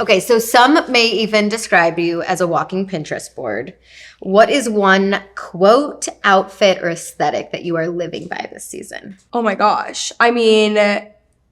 Okay, so some may even describe you as a walking Pinterest board. What is one quote, outfit, or aesthetic that you are living by this season? Oh my gosh. I mean,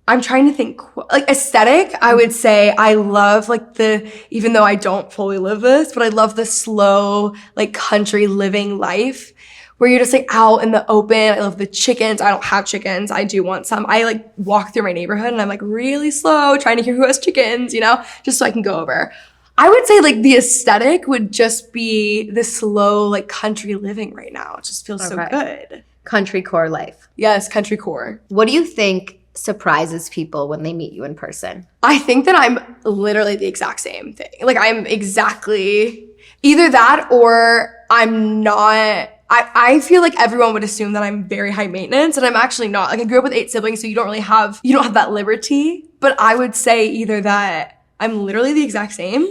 I'm trying to think, like aesthetic, I would say I love like even though I don't fully live this, but I love the slow, like country living life where you're just like out in the open. I love the chickens. I don't have chickens. I do want some. I like walk through my neighborhood and I'm like really slow trying to hear who has chickens, just so I can go over. I would say like the aesthetic would just be the slow like country living right now. It just feels so good. Country core life. Yes, country core. What do you think surprises people when they meet you in person? I think that I'm literally the exact same thing. Like I'm exactly either that or I'm not. I feel like everyone would assume that I'm very high maintenance and I'm actually not. Like I grew up with 8 siblings, so you don't have that liberty. But I would say either that I'm literally the exact same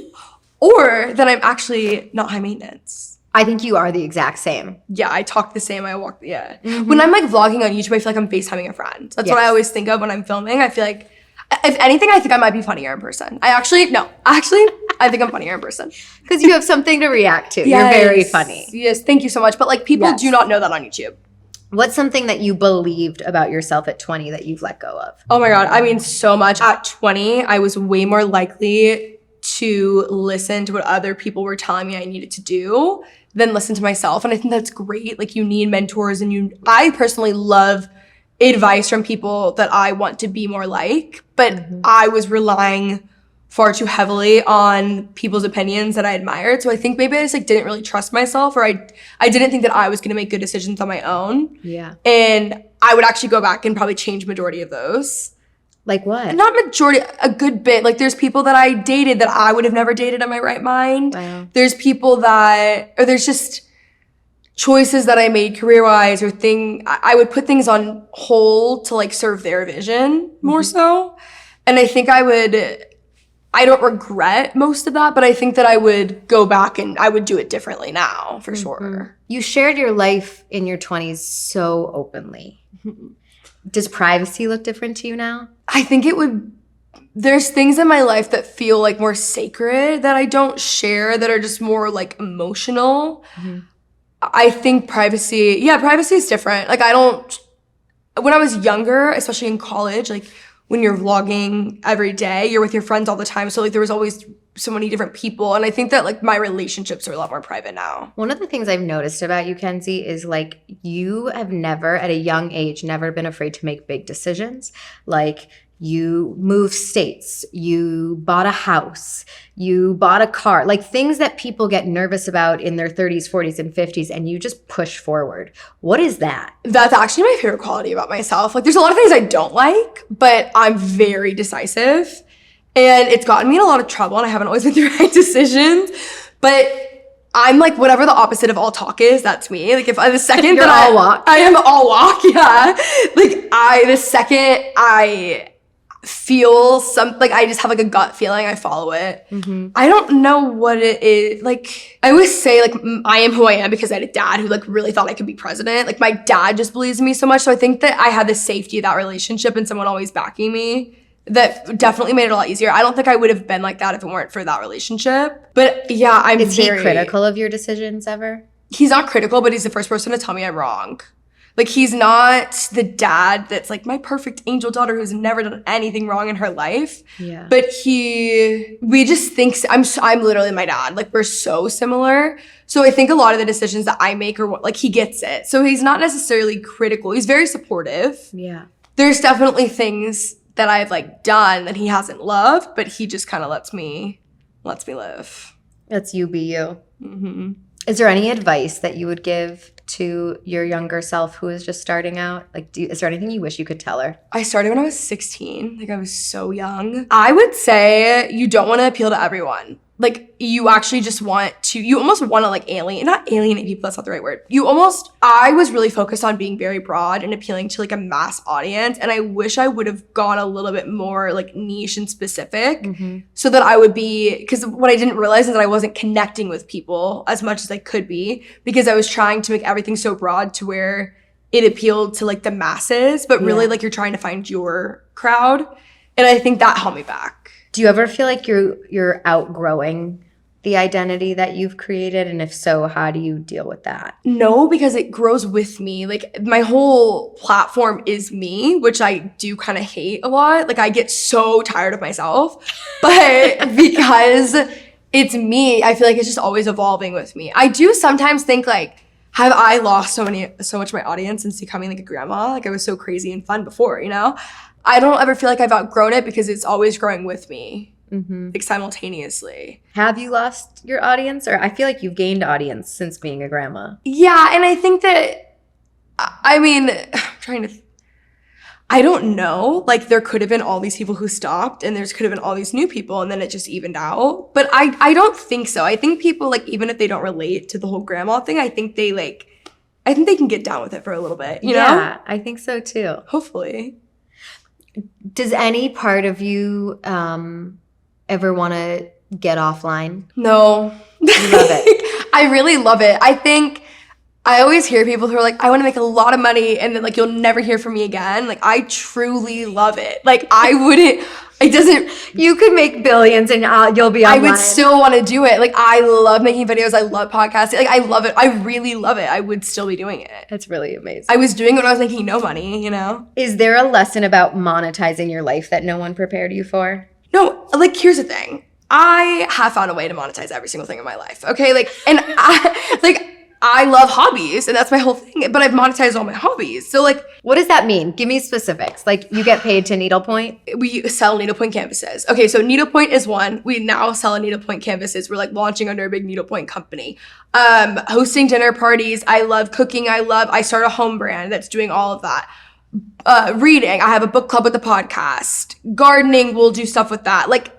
or that I'm actually not high maintenance. I think you are the exact same. Yeah, I talk the same. I walk, yeah. Mm-hmm. When I'm like vlogging on YouTube, I feel like I'm FaceTiming a friend. That's what I always think of when I'm filming. I feel like, if anything, I think I might be funnier in person. I think I'm funnier in person. Because you have something to react to. Yes. You're very funny. Yes, thank you so much. But like people do not know that on YouTube. What's something that you believed about yourself at 20 that you've let go of? Oh my God, I mean so much. At 20, I was way more likely to listen to what other people were telling me I needed to do than listen to myself. And I think that's great. Like you need mentors I personally love advice from people that I want to be more like, but I was relying far too heavily on people's opinions that I admired. So I think maybe I just like didn't really trust myself, or I didn't think that I was gonna make good decisions on my own. Yeah. And I would actually go back and probably change majority of those. Like what? Not majority, a good bit. Like there's people that I dated that I would have never dated in my right mind. Wow. There's people there's just choices that I made career-wise I would put things on hold to like serve their vision more so. And I think I don't regret most of that, but I think that I would go back and I would do it differently now for sure. You shared your life in your 20s so openly. Does privacy look different to you now? I think there's things in my life that feel like more sacred that I don't share, that are just more like emotional. I think privacy is different. Like when I was younger, especially in college, like when you're vlogging every day, you're with your friends all the time. So like there was always so many different people. And I think that like my relationships are a lot more private now. One of the things I've noticed about you, Kenzie, is like you have never, at a young age, never been afraid to make big decisions. Like you moved states, you bought a house, you bought a car, like things that people get nervous about in their 30s, 40s, and 50s, and you just push forward. What is that? That's actually my favorite quality about myself. Like there's a lot of things I don't like, but I'm very decisive. And it's gotten me in a lot of trouble, and I haven't always made the right decisions. But I'm like, whatever the opposite of all talk is, that's me. Like if the second You're that all walk. I am all walk, yeah. Like the second I feel I just have like a gut feeling, I follow it. I don't know what it is. Like I always say like I am who I am because I had a dad who like really thought I could be president. Like my dad just believes in me so much. So I think that I had the safety of that relationship and someone always backing me that definitely made it a lot easier. I don't think I would have been like that if it weren't for that relationship. But yeah, Is he critical of your decisions ever? He's not critical, but he's the first person to tell me I'm wrong. Like he's not the dad that's like my perfect angel daughter who's never done anything wrong in her life. Yeah. But we just think I'm literally my dad. Like we're so similar. So I think a lot of the decisions that I make are like he gets it. So he's not necessarily critical. He's very supportive. Yeah. There's definitely things that I've like done that he hasn't loved, but he just kind of lets me live. That's you be you. Is there any advice that you would give to your younger self who is just starting out? Like, is there anything you wish you could tell her? I started when I was 16. Like, I was so young. I would say you don't want to appeal to everyone. Like, you actually just you almost want to like not alienate people, that's not the right word. I was really focused on being very broad and appealing to like a mass audience. And I wish I would have gone a little bit more like niche and specific so that I would because what I didn't realize is that I wasn't connecting with people as much as I could be because I was trying to make everything so broad to where it appealed to like the masses, but really like you're trying to find your crowd. And I think that held me back. Do you ever feel like you're outgrowing the identity that you've created? And if so, how do you deal with that? No, because it grows with me. Like my whole platform is me, which I do kind of hate a lot. Like I get so tired of myself, but because it's me, I feel like it's just always evolving with me. I do sometimes think like, have I lost so much of my audience since becoming like a grandma? Like I was so crazy and fun before, you know? I don't ever feel like I've outgrown it because it's always growing with me. Like simultaneously. Have you lost your audience? Or I feel like you've gained audience since being a grandma. Yeah, and I think that, I mean, I don't know. Like there could have been all these people who stopped and there's could have been all these new people and then it just evened out. But I don't think so. I think people like, even if they don't relate to the whole grandma thing, I think they can get down with it for a little bit, you know? Yeah, I think so too. Hopefully. Does any part of you ever want to get offline? No. You love it. I really love it. I think I always hear people who are like, I want to make a lot of money and then like you'll never hear from me again. Like I truly love it. Like You could make billions and you'll be online. I would still want to do it. Like I love making videos. I love podcasting. Like I love it. I really love it. I would still be doing it. That's really amazing. I was doing it when I was making no money, you know? Is there a lesson about monetizing your life that no one prepared you for? No, like here's the thing. I have found a way to monetize every single thing in my life. Okay. I love hobbies and that's my whole thing, but I've monetized all my hobbies. So like, what does that mean? Give me specifics. Like you get paid to needlepoint? we sell needlepoint canvases. Okay, so needlepoint is one. We now sell needlepoint canvases. We're like launching under a big needlepoint company. Hosting dinner parties. I love cooking. I start a home brand that's doing all of that. Reading. I have a book club with the podcast. Gardening, we'll do stuff with that. Like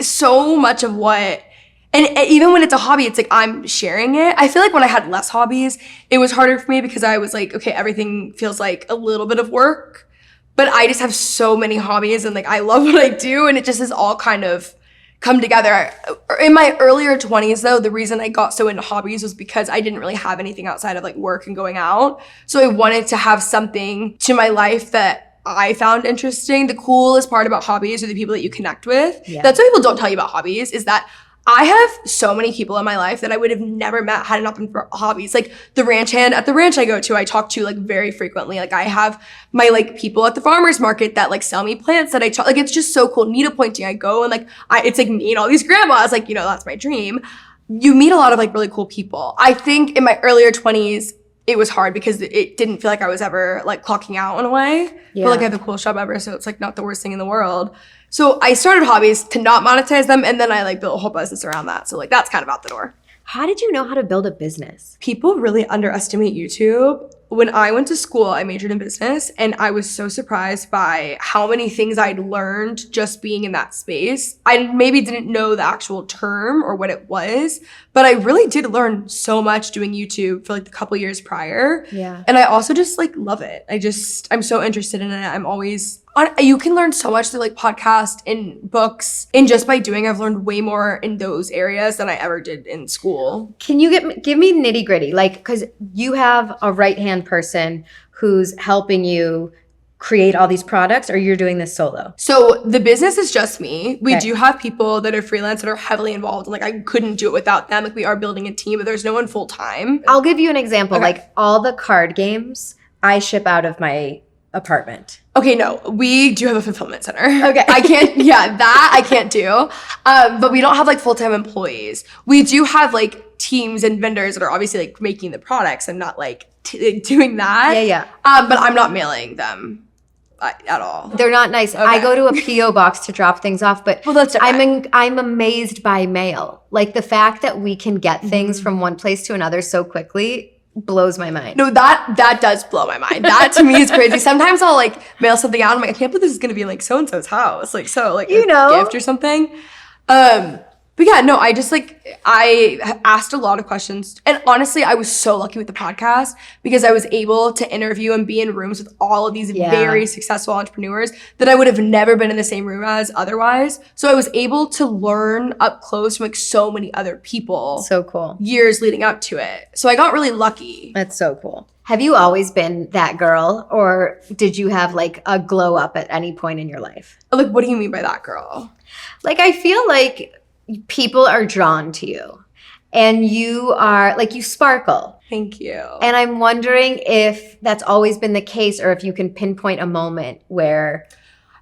so much of what, and even when it's a hobby, it's like I'm sharing it. I feel like when I had less hobbies, it was harder for me because I was like, okay, everything feels like a little bit of work, but I just have so many hobbies and like I love what I do and it just has all kind of come together. In my earlier 20s though, the reason I got so into hobbies was because I didn't really have anything outside of like work and going out. So I wanted to have something to my life that I found interesting. The coolest part about hobbies are the people that you connect with. Yeah. That's what people don't tell you about hobbies is that I have so many people in my life that I would have never met had it not been for hobbies. Like the ranch hand at the ranch I go to, I talk to like very frequently. Like I have my like people at the farmer's market that like sell me plants that I talk, like it's just so cool. Needlepointing, I go and like, it's like me and all these grandmas, like, you know, that's my dream. You meet a lot of like really cool people. I think in my earlier 20s, it was hard because it didn't feel like I was ever like clocking out in a way. Yeah. But like I have the coolest job ever, so it's like not the worst thing in the world. So I started hobbies to not monetize them, and then I like built a whole business around that. So like that's kind of out the door. How did you know how to build a business? People really underestimate YouTube. When I went to school, I majored in business, and I was so surprised by how many things I'd learned just being in that space. I maybe didn't know the actual term or what it was, but I really did learn so much doing YouTube for like the couple years prior. Yeah. And I also just like love it. I'm so interested in it. I'm always you can learn so much through like podcasts and books, and just by doing, I've learned way more in those areas than I ever did in school. Can you give me nitty gritty? Like, because you have a right-hand person who's helping you create all these products, or you're doing this solo? So the business is just me. We do have people that are freelance that are heavily involved, and like I couldn't do it without them. Like we are building a team, but there's no one full time. I'll give you an example. Okay. Like all the card games, I ship out of my apartment. Okay, no, we do have a fulfillment center. Okay. That I can't do. But we don't have like full-time employees. We do have like teams and vendors that are obviously like making the products and not like doing that. Yeah. But I'm not mailing them at all. They're not nice. Okay. I go to a P.O. box to drop things off, but well, that's I'm amazed by mail. Like the fact that we can get things from one place to another so quickly blows my mind. No, that does blow my mind. That to me is crazy. Sometimes I'll like mail something out. I'm like, I can't believe this is gonna be like so and so's house. Like so, like you know, gift or something. But yeah, no, I asked a lot of questions. And honestly, I was so lucky with the podcast because I was able to interview and be in rooms with all of these very successful entrepreneurs that I would have never been in the same room as otherwise. So I was able to learn up close from like so many other people. So cool. Years leading up to it. So I got really lucky. That's so cool. Have you always been that girl, or did you have like a glow up at any point in your life? Like, what do you mean by that, girl? Like, I feel like people are drawn to you and you are like, you sparkle. Thank you. And I'm wondering if that's always been the case or if you can pinpoint a moment where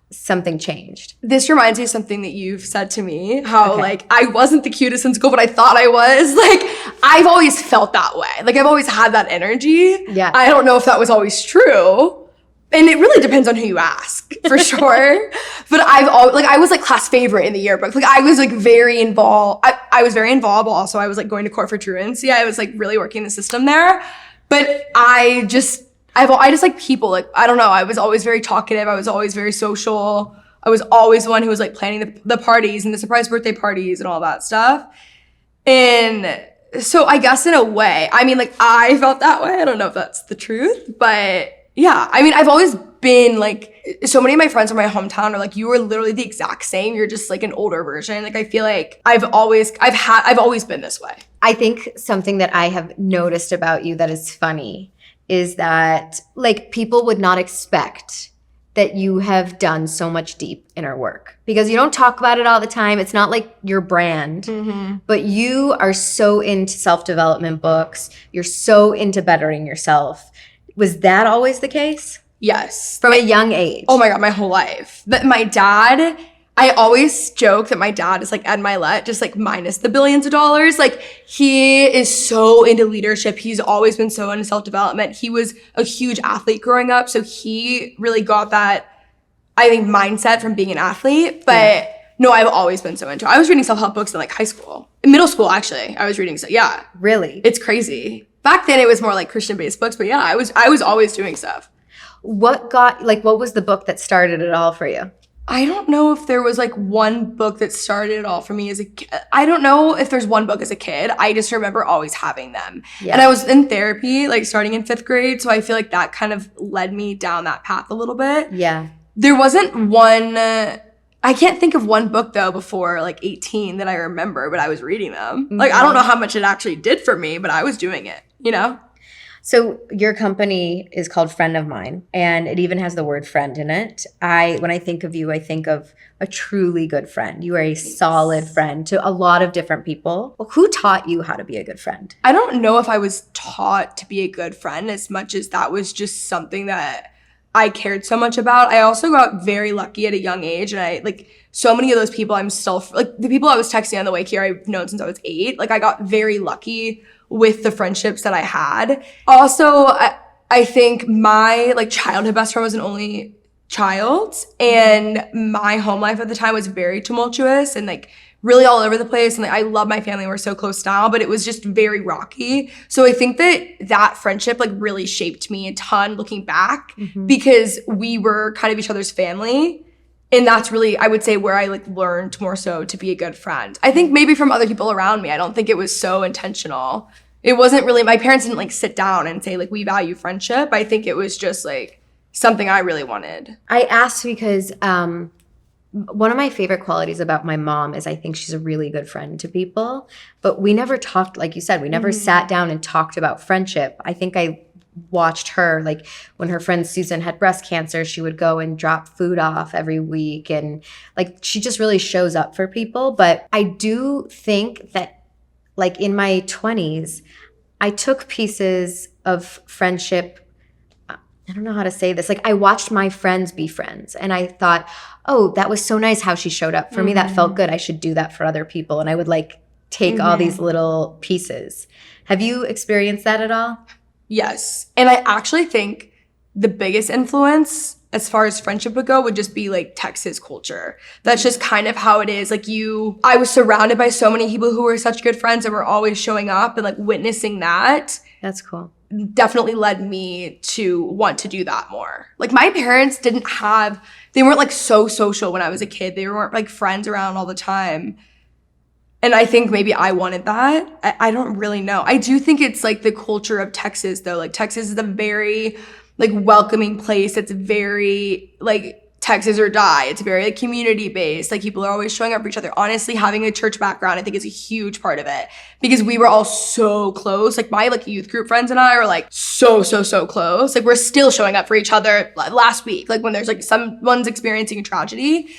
something changed. This reminds me of something that you've said to me, how like I wasn't the cutest in school, but I thought I was. Like, I've always felt that way. Like, I've always had that energy. Yeah. I don't know if that was always true. And it really depends on who you ask, for sure. But I've always, like, I was like class favorite in the yearbook. Like, I was like very involved. I was very involved, but also I was like going to court for truancy. I was like really working the system there. But I just like people. Like, I don't know. I was always very talkative. I was always very social. I was always the one who was like planning the parties and the surprise birthday parties and all that stuff. And so I guess in a way, I mean, like, I felt that way. I don't know if that's the truth, but yeah, I mean, I've always been like, so many of my friends from my hometown are like, you are literally the exact same. You're just like an older version. Like, I feel like I've always been this way. I think something that I have noticed about you that is funny is that like people would not expect that you have done so much deep inner work because you don't talk about it all the time. It's not like your brand, but you are so into self-development books. You're so into bettering yourself. Was that always the case? Yes. From a young age? Oh my God, my whole life. But my dad, I always joke that my dad is like Ed Milet, just like minus the billions of dollars. Like, he is so into leadership. He's always been so into self-development. He was a huge athlete growing up. So he really got that, I think, mindset from being an athlete. But no, I've always been so into it. I was reading self-help books in like high school. In middle school, actually. I was reading, yeah. Really? It's crazy. Back then it was more like Christian-based books, but yeah, I was always doing stuff. What was the book that started it all for you? I don't know if there was like one book that started it all for me as a kid. I don't know if there's one book as a kid. I just remember always having them. Yeah. And I was in therapy, like starting in 5th grade. So I feel like that kind of led me down that path a little bit. Yeah. There wasn't one, I can't think of one book though before like 18 that I remember, but I was reading them. Like, I don't know how much it actually did for me, but I was doing it, you know? So your company is called Friend of Mine, and it even has the word friend in it. When I think of you, I think of a truly good friend. You are a solid friend to a lot of different people. Well, who taught you how to be a good friend? I don't know if I was taught to be a good friend as much as that was just something that I cared so much about. I also got very lucky at a young age, and I like so many of those people I'm still like the people I was texting on the way here I've known since I was 8. Like, I got very lucky with the friendships that I had. Also, I think my like childhood best friend was an only child, and my home life at the time was very tumultuous and like really all over the place. And like, I love my family. We're so close now, but it was just very rocky. So I think that friendship like really shaped me a ton looking back because we were kind of each other's family. And that's really, I would say, where I like learned more so to be a good friend. I think maybe from other people around me. I don't think it was so intentional. It wasn't really, my parents didn't like sit down and say like, we value friendship. I think it was just like something I really wanted. I asked because one of my favorite qualities about my mom is I think she's a really good friend to people. But we never talked, like you said, we never sat down and talked about friendship. I think I watched her, like when her friend Susan had breast cancer, she would go and drop food off every week, and like she just really shows up for people. But I do think that like in my 20s, I took pieces of friendship. I don't know how to say this. Like, I watched my friends be friends, and I thought, oh, that was so nice how she showed up for me. That felt good. I should do that for other people. And I would like take all these little pieces. Have you experienced that at all? Yes. And I actually think the biggest influence as far as friendship would go would just be like Texas culture. That's just kind of how it is. Like I was surrounded by so many people who were such good friends and were always showing up, and like witnessing that. That's cool. Definitely led me to want to do that more. Like, my parents they weren't like so social when I was a kid. They weren't like friends around all the time. And I think maybe I wanted that. I don't really know. I do think it's like the culture of Texas though. Like, Texas is a very like welcoming place. It's very like Texas or die. It's very like community based. Like people are always showing up for each other. Honestly, having a church background, I think is a huge part of it because we were all so close. Like my like youth group friends and I are like so close. Like we're still showing up for each other last week. Like when there's like someone's experiencing a tragedy.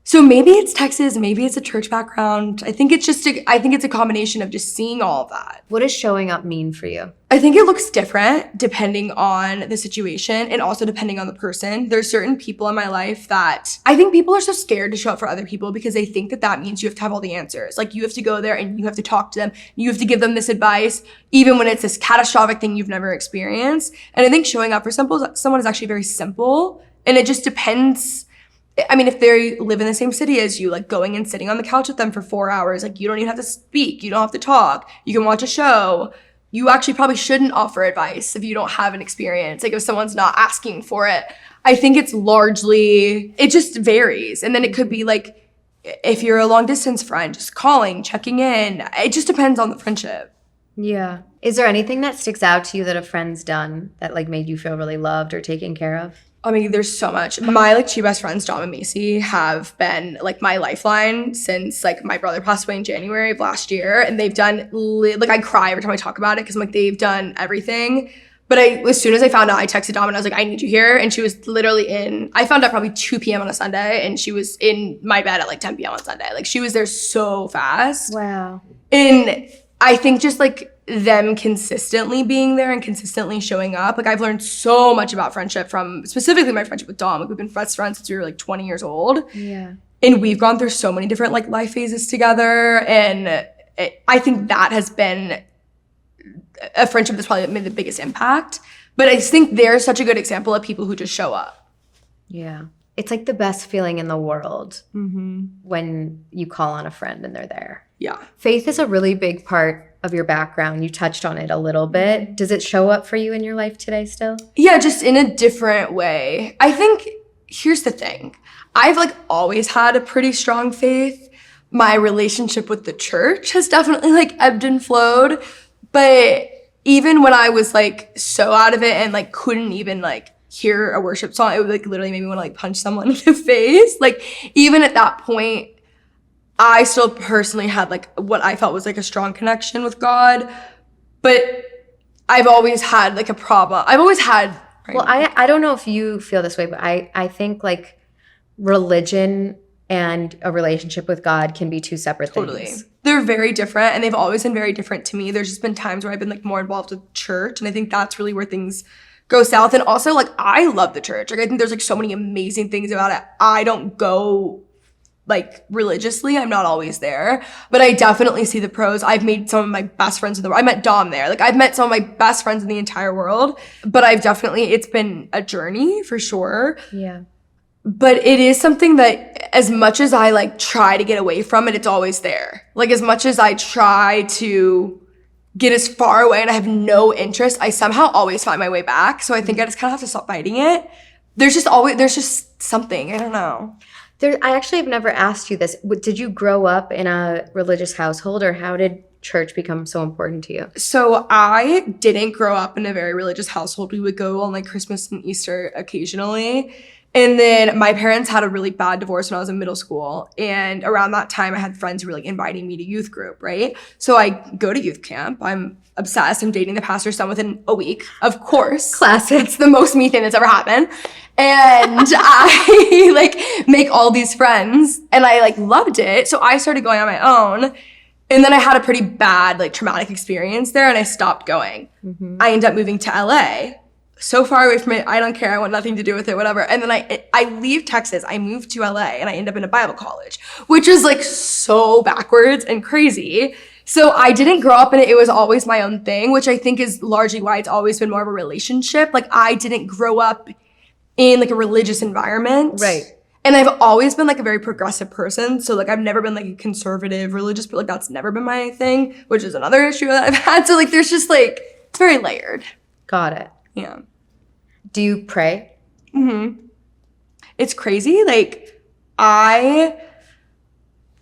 So maybe it's Texas, maybe it's a church background. I think it's a combination of just seeing all of that. What does showing up mean for you? I think it looks different depending on the situation and also depending on the person. There's certain people in my life that I think people are so scared to show up for other people because they think that means you have to have all the answers. Like you have to go there and you have to talk to them. You have to give them this advice, even when it's this catastrophic thing you've never experienced. And I think showing up for someone is actually very simple, and it just depends. I mean, if they live in the same city as you, like going and sitting on the couch with them for 4 hours, like you don't even have to speak. You don't have to talk. You can watch a show. You actually probably shouldn't offer advice if you don't have an experience. Like if someone's not asking for it, I think it just varies. And then it could be like, if you're a long distance friend, just calling, checking in. It just depends on the friendship. Yeah. Is there anything that sticks out to you that a friend's done that like made you feel really loved or taken care of? I mean, there's so much. My like two best friends, Dom and Macy, have been like my lifeline since like my brother passed away in January of last year, and they've done like I cry every time I talk about it because I'm like they've done everything. But as soon as I found out, I texted Dom and I was like, I need you here, and she was literally I found out probably 2 p.m. on a Sunday, and she was in my bed at like 10 p.m. on Sunday. Like she was there so fast. Wow. And I think just like them consistently being there and consistently showing up. Like I've learned so much about friendship from specifically my friendship with Dom. Like we've been best friends since we were like 20 years old. Yeah. And we've gone through so many different like life phases together. And I think that has been a friendship that's probably made the biggest impact. But I just think they're such a good example of people who just show up. Yeah. It's like the best feeling in the world when you call on a friend and they're there. Yeah. Faith is a really big part of your background. You touched on it a little bit. Does it show up for you in your life today still? Yeah, just in a different way. I think, here's the thing. I've like always had a pretty strong faith. My relationship with the church has definitely like ebbed and flowed. But even when I was like so out of it and like couldn't even like hear a worship song, it would like literally make me want to like punch someone in the face. Like even at that point, I still personally had like what I felt was like a strong connection with God, but I've always had like a problem. I've always had. Well, I don't know if you feel this way, but I think like religion and a relationship with God can be two separate things. They're very different, and they've always been very different to me. There's just been times where I've been like more involved with church, and I think that's really where things go south. And also like I love the church. Like I think there's like so many amazing things about it. I don't go like religiously, I'm not always there, but I definitely see the pros. I've made some of my best friends in the world. I met Dom there. Like I've met some of my best friends in the entire world, but it's been a journey for sure. Yeah. But it is something that as much as I like try to get away from it, it's always there. Like as much as I try to get as far away and I have no interest, I somehow always find my way back. So I think I just kind of have to stop fighting it. There's just something, I don't know. I actually have never asked you this. Did you grow up in a religious household, or how did church become so important to you? So I didn't grow up in a very religious household. We would go on like Christmas and Easter occasionally. And then my parents had a really bad divorce when I was in middle school. And around that time, I had friends who were like inviting me to youth group, right? So I go to youth camp. I'm obsessed. I'm dating the pastor's son within a week, of course. Classic. It's the most me thing that's ever happened. And I like make all these friends and I like loved it. So I started going on my own. And then I had a pretty bad like traumatic experience there and I stopped going. I ended up moving to LA. So far away from it, I don't care. I want nothing to do with it, whatever. And then I leave Texas. I move to LA and I end up in a Bible college, which is like so backwards and crazy. So I didn't grow up in it. It was always my own thing, which I think is largely why it's always been more of a relationship. Like I didn't grow up in like a religious environment. Right. And I've always been like a very progressive person. So like I've never been like a conservative religious, but like that's never been my thing, which is another issue that I've had. So like there's just like, it's very layered. Got it. Yeah. Do you pray? It's crazy. Like I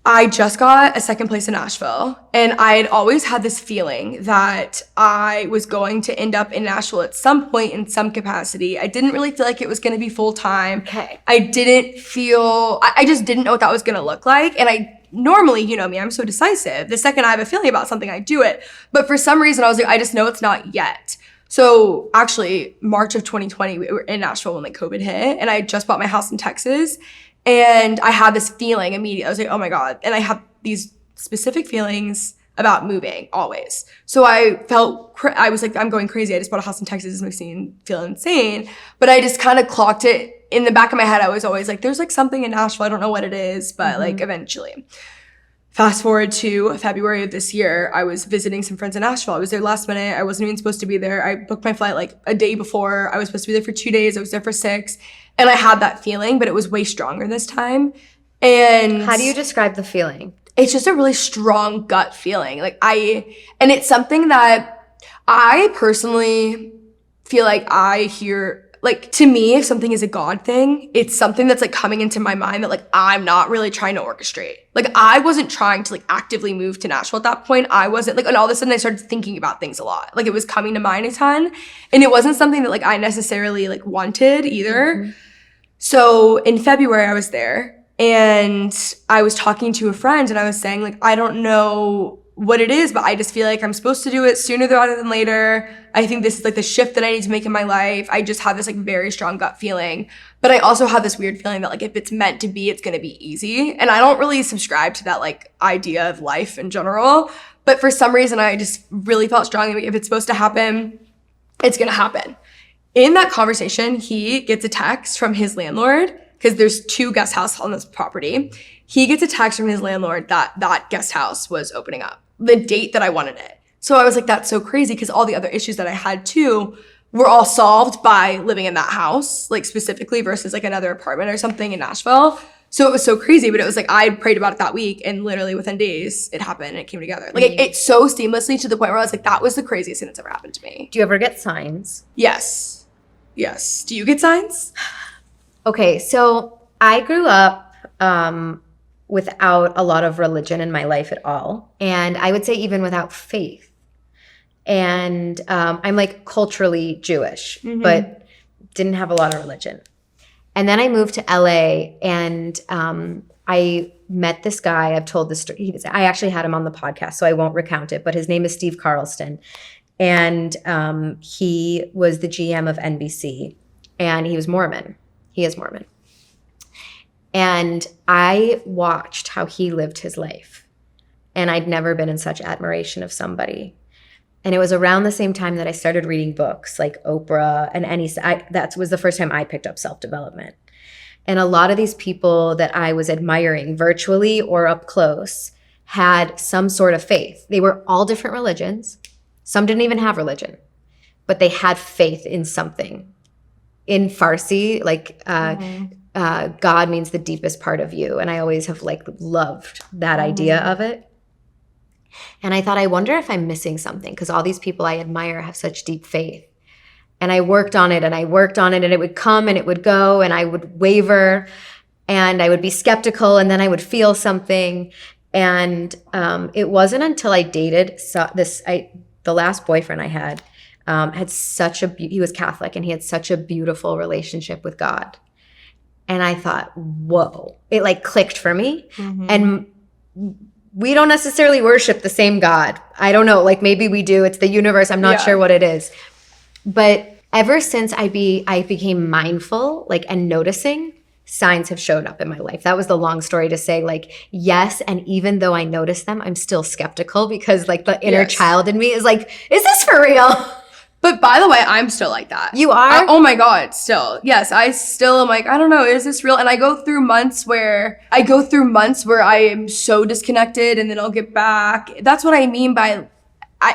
I just got a second place in Nashville, and I had always had this feeling that I was going to end up in Nashville at some point in some capacity. I didn't really feel like it was going to be full time. Okay. I just didn't know what that was going to look like. And I normally, you know me, I'm so decisive. The second I have a feeling about something, I do it. But for some reason, I was like, I just know it's not yet. So actually, March of 2020, we were in Nashville when like COVID hit, and I just bought my house in Texas. And I had this feeling immediately. I was like, oh my God. And I have these specific feelings about moving always. So I was like, I'm going crazy. I just bought a house in Texas. This makes me feel insane. But I just kind of clocked it in the back of my head. I was always like, there's like something in Nashville. I don't know what it is, but like eventually. Fast forward to February of this year, I was visiting some friends in Nashville. I was there last minute. I wasn't even supposed to be there. I booked my flight like a day before. I was supposed to be there for 2 days. I was there for 6. And I had that feeling, but it was way stronger this time. And how do you describe the feeling? It's just a really strong gut feeling. And it's something that I personally feel like I hear. Like, to me, if something is a God thing, it's something that's like coming into my mind that like I'm not really trying to orchestrate. Like, I wasn't trying to like actively move to Nashville at that point. I wasn't like, and all of a sudden I started thinking about things a lot. Like, it was coming to mind a ton, and it wasn't something that like I necessarily like wanted either. So in February I was there, and I was talking to a friend, and I was saying like, I don't know what it is, but I just feel like I'm supposed to do it sooner rather than later. I think this is like the shift that I need to make in my life. I just have this like very strong gut feeling, but I also have this weird feeling that like if it's meant to be, it's going to be easy. And I don't really subscribe to that like idea of life in general, but for some reason I just really felt strongly like if it's supposed to happen, it's going to happen. In that conversation, he gets a text from his landlord, because there's 2 guest houses on this property. He gets a text from his landlord that that guest house was opening up the date that I wanted it. So I was like, that's so crazy, because all the other issues that I had too were all solved by living in that house, like specifically versus like another apartment or something in Nashville. So it was so crazy, but it was like I prayed about it that week, and literally within days it happened and it came together. Like it so seamlessly to the point where I was like, that was the craziest thing that's ever happened to me. Do you ever get signs? Yes. Do you get signs? Okay, so I grew up without a lot of religion in my life at all. And I would say even without faith. And I'm like culturally Jewish, but didn't have a lot of religion. And then I moved to LA, and I met this guy. I've told this story. I actually had him on the podcast, so I won't recount it, but his name is Steve Carlston. And he was the GM of NBC, and he was Mormon. He is Mormon. And I watched how he lived his life. And I'd never been in such admiration of somebody. And it was around the same time that I started reading books like Oprah and that was the first time I picked up self-development. And a lot of these people that I was admiring virtually or up close had some sort of faith. They were all different religions. Some didn't even have religion, but they had faith in something. In Farsi, like God means the deepest part of you. And I always have like loved that idea of it. And I thought, I wonder if I'm missing something, because all these people I admire have such deep faith. And I worked on it and I worked on it, and it would come and it would go, and I would waver and I would be skeptical, and then I would feel something. And it wasn't until I dated the last boyfriend I had he was Catholic, and he had such a beautiful relationship with God. And I thought, whoa, it like clicked for me. And we don't necessarily worship the same God. I don't know, like maybe we do. It's the universe. I'm not sure what it is. But ever since I became mindful, like, and noticing, signs have showed up in my life. That was the long story to say, like, yes. And even though I notice them, I'm still skeptical, because like the inner child in me is like, is this for real? But by the way, I'm still like that. You are? Oh my God, still. Yes, I still am like, I don't know, is this real? And I go through months where I am so disconnected, and then I'll get back. That's what I mean by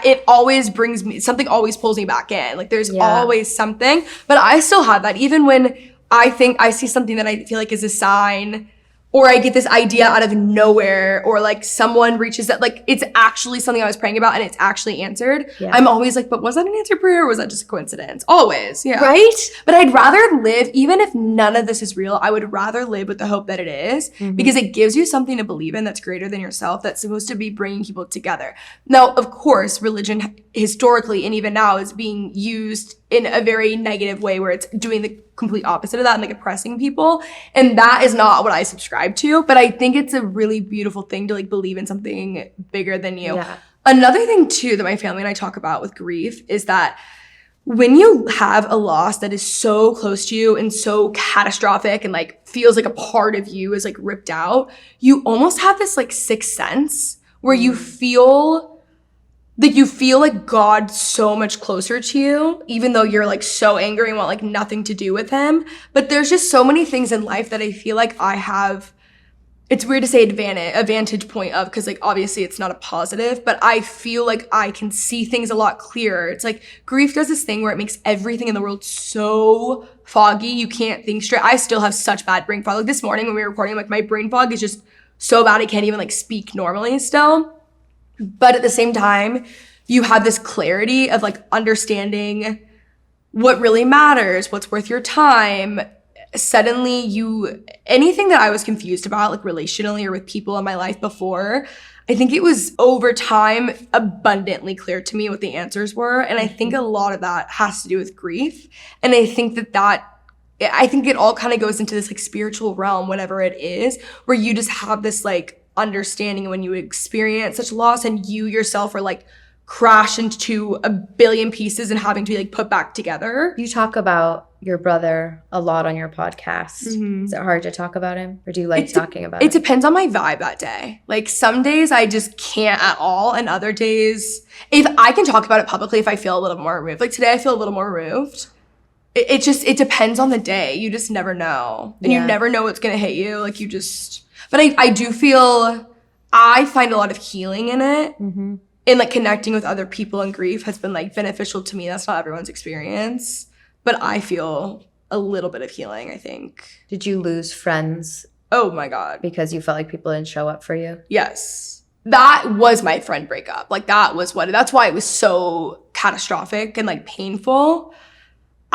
it always brings me, something always pulls me back in. Like there's always something, but I still have that. Even when I think I see something that I feel like is a sign, or I get this idea out of nowhere, or like someone reaches that, like it's actually something I was praying about and it's actually answered. Yeah. I'm always like, but was that an answered prayer or was that just a coincidence? Always. Yeah. Right? But I'd rather live, even if none of this is real, I would rather live with the hope that it is, because it gives you something to believe in that's greater than yourself, that's supposed to be bringing people together. Now, of course, religion historically and even now is being used in a very negative way, where it's doing the complete opposite of that and like oppressing people. And that is not what I subscribe to. But I think it's a really beautiful thing to like believe in something bigger than you. Yeah. Another thing too that my family and I talk about with grief is that when you have a loss that is so close to you and so catastrophic and like feels like a part of you is like ripped out, you almost have this like sixth sense where you feel like God so much closer to you, even though you're like so angry and want like nothing to do with him. But there's just so many things in life that I feel like I have, it's weird to say a vantage point of, because like obviously it's not a positive, but I feel like I can see things a lot clearer. It's like grief does this thing where it makes everything in the world so foggy, you can't think straight. I still have such bad brain fog. Like this morning when we were recording, like my brain fog is just so bad I can't even like speak normally still. But at the same time, you have this clarity of like understanding what really matters, what's worth your time. Suddenly anything that I was confused about, like relationally or with people in my life before, I think it was over time abundantly clear to me what the answers were. And I think a lot of that has to do with grief. And I think I think it all kind of goes into this like spiritual realm, whatever it is, where you just have this like understanding when you experience such loss and you yourself are like crashed into a billion pieces and having to be like put back together. You talk about your brother a lot on your podcast. Is it hard to talk about him, or do you like talking about it? It Depends on my vibe that day. Like some days I just can't at all, and other days if I can talk about it publicly if I feel a little more removed. Like today I feel a little more removed. It depends on the day. You just never know. And you never know what's gonna hit you. Like you just, but I do feel, I find a lot of healing in it. And like connecting with other people in grief has been like beneficial to me. That's not everyone's experience, but I feel a little bit of healing, I think. Did you lose friends? Oh my God. Because you felt like people didn't show up for you? Yes. That was my friend breakup. Like that's why it was so catastrophic and like painful.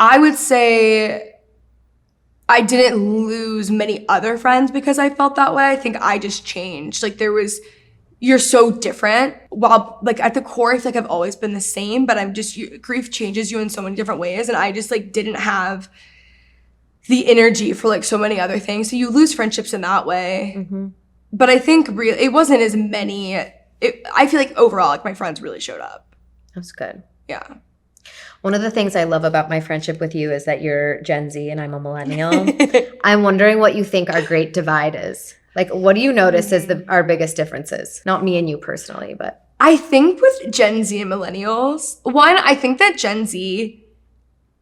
I would say I didn't lose many other friends because I felt that way. I think I just changed. Like you're so different. While like at the core, I feel like I've always been the same, but grief changes you in so many different ways. And I just like didn't have the energy for like so many other things. So you lose friendships in that way. But I think it wasn't as many. I feel like overall, like my friends really showed up. That's good. Yeah. One of the things I love about my friendship with you is that you're Gen Z and I'm a millennial. I'm wondering what you think our great divide is. Like, what do you notice as our biggest differences? Not me and you personally, but. I think with Gen Z and millennials, one, I think that Gen Z,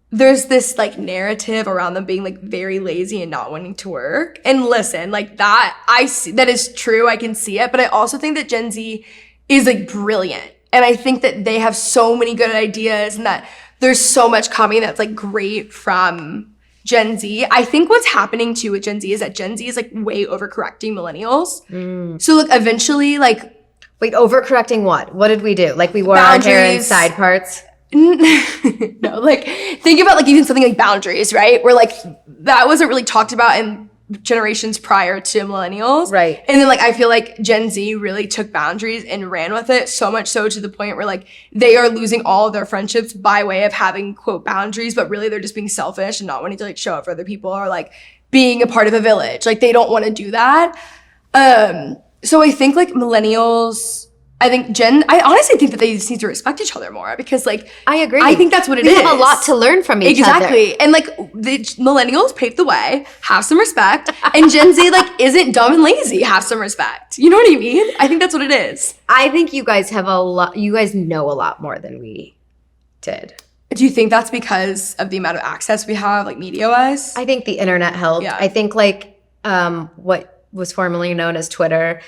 there's this like narrative around them being like very lazy and not wanting to work. And listen, like that, I see that is true. I can see it. But I also think that Gen Z is like brilliant. And I think that they have so many good ideas and that there's so much coming that's like great from Gen Z. I think what's happening too with Gen Z is that Gen Z is like way overcorrecting millennials. So like eventually like. Wait, overcorrecting what? What did we do? Like we wore our hair in side parts? No, like think about like even something like boundaries, right? Where like that wasn't really talked about in generations prior to millennials. Right. And then like I feel like Gen Z really took boundaries and ran with it, so much so to the point where like they are losing all of their friendships by way of having quote boundaries, but really they're just being selfish and not wanting to like show up for other people or like being a part of a village. Like they don't want to do that. So I think like millennials, I honestly think that they just need to respect each other more because like I agree. I think that's what it is. We have a lot to learn from each other. Exactly. And like the millennials paved the way, have some respect, and Gen Z like isn't dumb and lazy, have some respect. You know what I mean? I think that's what it is. I think you guys you guys know a lot more than we did. Do you think that's because of the amount of access we have, like media-wise? I think the internet helped. Yeah. I think like what was formerly known as Twitter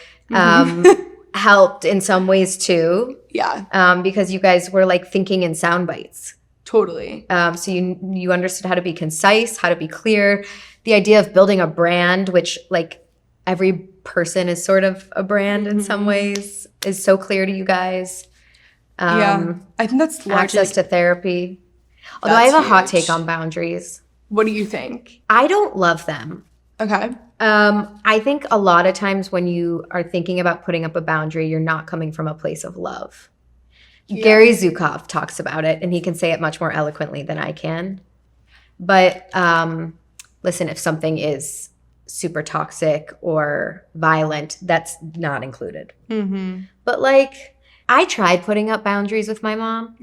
helped in some ways too. Yeah. Because you guys were like thinking in sound bites. Totally. So you understood how to be concise, how to be clear. The idea of building a brand, which like every person is sort of a brand in some ways is so clear to you guys. I think that's largely access to therapy. Although I have a hot take on boundaries. What do you think? I don't love them. Okay. I think a lot of times when you are thinking about putting up a boundary, you're not coming from a place of love. Yeah. Gary Zukov talks about it, and he can say it much more eloquently than I can. But listen, if something is super toxic or violent, that's not included. But like, I tried putting up boundaries with my mom.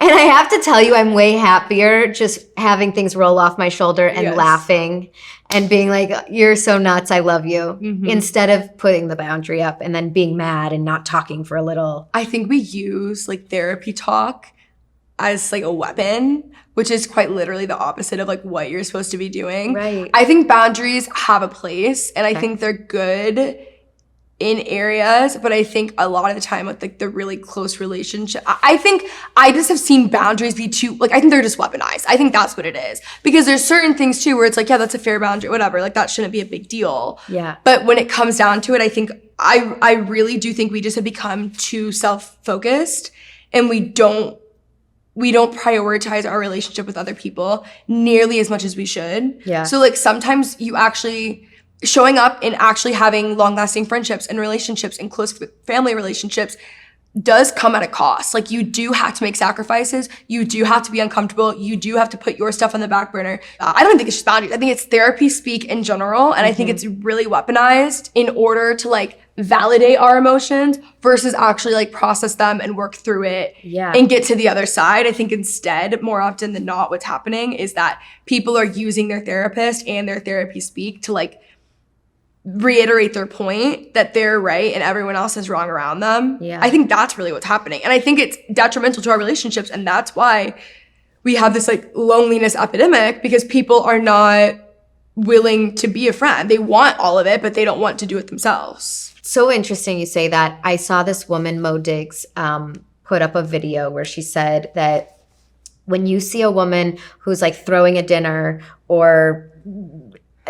And I have to tell you, I'm way happier just having things roll off my shoulder and laughing and being like, you're so nuts, I love you, instead of putting the boundary up and then being mad and not talking for a little. I think we use like therapy talk as like a weapon, which is quite literally the opposite of like what you're supposed to be doing. Right. I think boundaries have a place, and I think they're good in areas, but I think a lot of the time with like the really close relationship, I think I just have seen boundaries be too, like, I think they're just weaponized. I think that's what it is. Because there's certain things too where it's like, yeah, that's a fair boundary, whatever, like that shouldn't be a big deal. Yeah. But when it comes down to it, I think I really do think we just have become too self-focused, and we don't prioritize our relationship with other people nearly as much as we should. Yeah. So like sometimes you actually showing up and actually having long-lasting friendships and relationships and close family relationships does come at a cost. Like you do have to make sacrifices. You do have to be uncomfortable. You do have to put your stuff on the back burner. I don't think it's just boundaries. I think it's therapy speak in general. And I think it's really weaponized in order to like validate our emotions versus actually like process them and work through it and get to the other side. I think instead, more often than not, what's happening is that people are using their therapist and their therapy speak to like reiterate their point that they're right and everyone else is wrong around them. Yeah. I think that's really what's happening. And I think it's detrimental to our relationships. And that's why we have this like loneliness epidemic, because people are not willing to be a friend. They want all of it, but they don't want to do it themselves. So interesting you say that. I saw this woman, Mo Diggs, put up a video where she said that when you see a woman who's like throwing a dinner or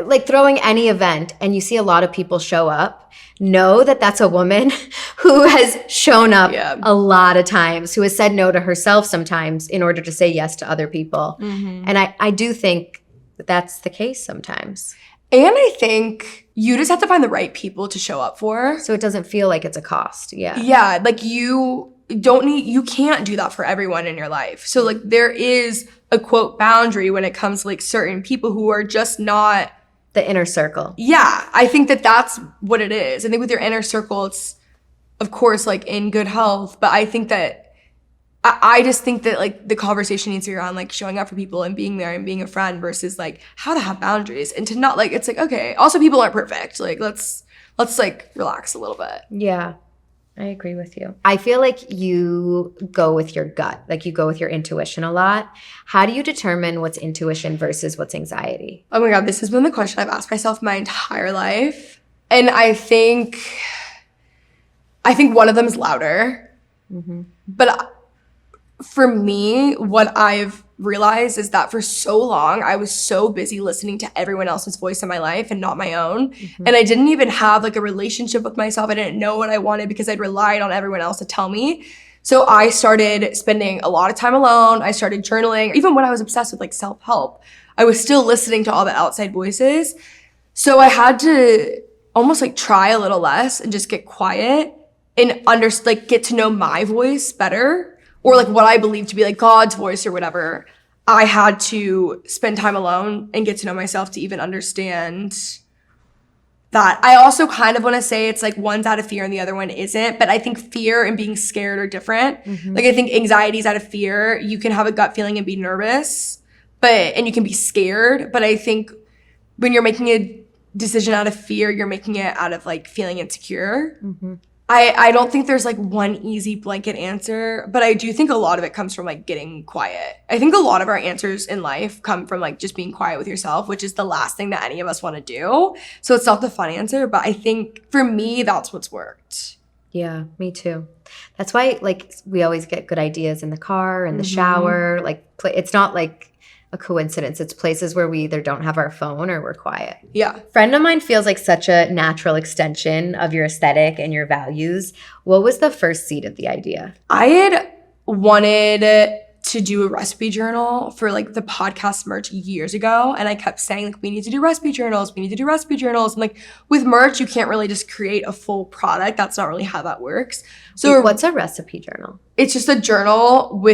like throwing any event and you see a lot of people show up, know that that's a woman who has shown up a lot of times, who has said no to herself sometimes in order to say yes to other people. And I do think that's the case sometimes. And I think you just have to find the right people to show up for. So it doesn't feel like it's a cost. Yeah. Yeah. Like you can't do that for everyone in your life. So like there is a quote boundary when it comes to like certain people who are just not the inner circle. Yeah, I think that that's what it is. I think with your inner circle, it's, of course, like in good health. But I think that, I just think that like the conversation needs to be around like showing up for people and being there and being a friend versus like how to have boundaries and to not like, it's like, okay, also people aren't perfect. Like let's like relax a little bit. Yeah, I agree with you. I feel like you go with your gut, like you go with your intuition a lot. How do you determine what's intuition versus what's anxiety? Oh my God, this has been the question I've asked myself my entire life. And I think one of them is louder. But for me, what I've realized is that for so long, I was so busy listening to everyone else's voice in my life and not my own. And I didn't even have like a relationship with myself. I didn't know what I wanted because I'd relied on everyone else to tell me. So I started spending a lot of time alone. I started journaling. Even when I was obsessed with like self-help, I was still listening to all the outside voices. So I had to almost like try a little less and just get quiet and get to know my voice better. Or like what I believe to be like God's voice or whatever. I had to spend time alone and get to know myself to even understand that. I also kind of want to say it's like one's out of fear and the other one isn't. But I think fear and being scared are different. Like I think anxiety is out of fear. You can have a gut feeling and be nervous, and you can be scared. But I think when you're making a decision out of fear, you're making it out of like feeling insecure. I don't think there's like one easy blanket answer, but I do think a lot of it comes from like getting quiet. I think a lot of our answers in life come from like just being quiet with yourself, which is the last thing that any of us want to do. So it's not the fun answer, but I think for me, that's what's worked. Yeah, me too. That's why like we always get good ideas in the car, in the shower. Like it's not like a coincidence. It's places where we either don't have our phone or we're quiet. Yeah. Friend of mine feels like such a natural extension of your aesthetic and your values. What was the first seed of the idea? I had wanted to do a recipe journal for like the podcast merch years ago. And I kept saying like, we need to do recipe journals. We need to do recipe journals. And like with merch, you can't really just create a full product. That's not really how that works. So what's a recipe journal? It's just a journal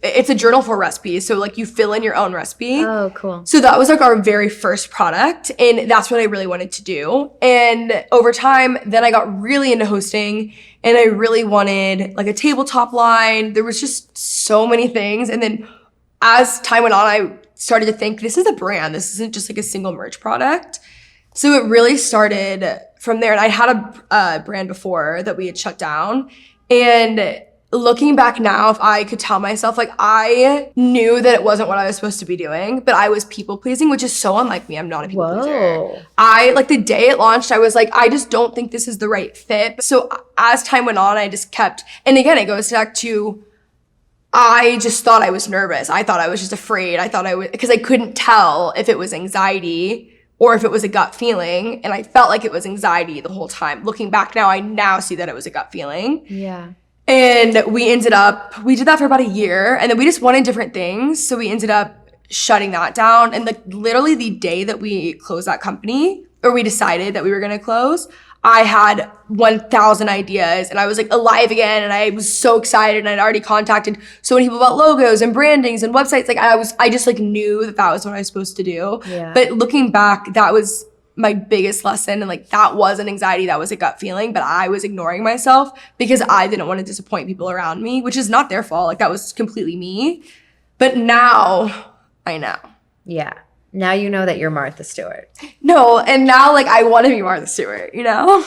it's a journal for recipes. So like you fill in your own recipe. Oh, cool. So that was like our very first product. And that's what I really wanted to do. And over time, then I got really into hosting and I really wanted like a tabletop line. There was just so many things. And then as time went on, I started to think this is a brand. This isn't just like a single merch product. So it really started from there. And I had a brand before that we had shut down. And looking back now, if I could tell myself, like I knew that it wasn't what I was supposed to be doing, but I was people pleasing, which is so unlike me. I'm not a people pleaser. I like the day it launched, I was like, I just don't think this is the right fit. So as time went on, I just kept, and again, it goes back to, I just thought I was nervous. I thought I was just afraid. I thought I was, because I couldn't tell if it was anxiety or if it was a gut feeling. And I felt like it was anxiety the whole time. Looking back now, I now see that it was a gut feeling. Yeah. And we did that for about a year and then we just wanted different things. So we ended up shutting that down. And literally the day that we closed that company, or we decided that we were going to close, I had 1,000 ideas and I was like alive again. And I was so excited and I'd already contacted so many people about logos and brandings and websites. Like I just like knew that was what I was supposed to do. Yeah. But looking back, that was my biggest lesson. And like, that was an anxiety, that was a gut feeling, but I was ignoring myself because I didn't want to disappoint people around me, which is not their fault. Like that was completely me. But now I know. Yeah. Now you know that you're Martha Stewart. No. And now like, I want to be Martha Stewart, you know?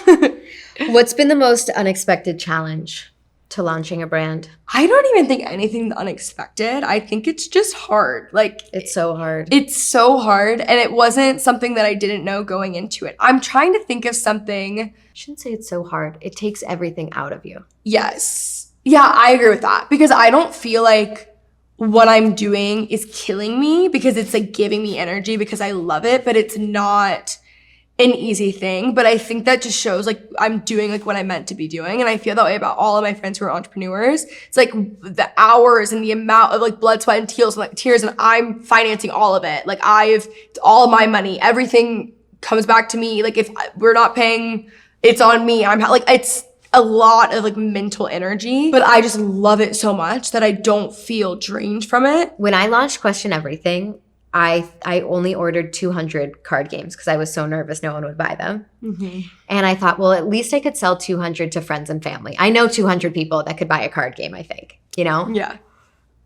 What's been the most unexpected challenge to launching a brand? I don't even think anything unexpected. I think it's just hard. Like it's so hard. It's so hard. And it wasn't something that I didn't know going into it. I'm trying to think of something. I shouldn't say it's so hard. It takes everything out of you. Yes. Yeah, I agree with that because I don't feel like what I'm doing is killing me because it's like giving me energy because I love it, but it's not an easy thing. But I think that just shows like I'm doing like what I meant to be doing. And I feel that way about all of my friends who are entrepreneurs. It's like the hours and the amount of like blood, sweat, and tears, and I'm financing all of it. Like it's all my money. Everything comes back to me. Like if we're not paying, it's on me. It's a lot of like mental energy, but I just love it so much that I don't feel drained from it. When I launched Question Everything, I only ordered 200 card games because I was so nervous no one would buy them. Mm-hmm. And I thought, well, at least I could sell 200 to friends and family. I know 200 people that could buy a card game, I think, you know? Yeah.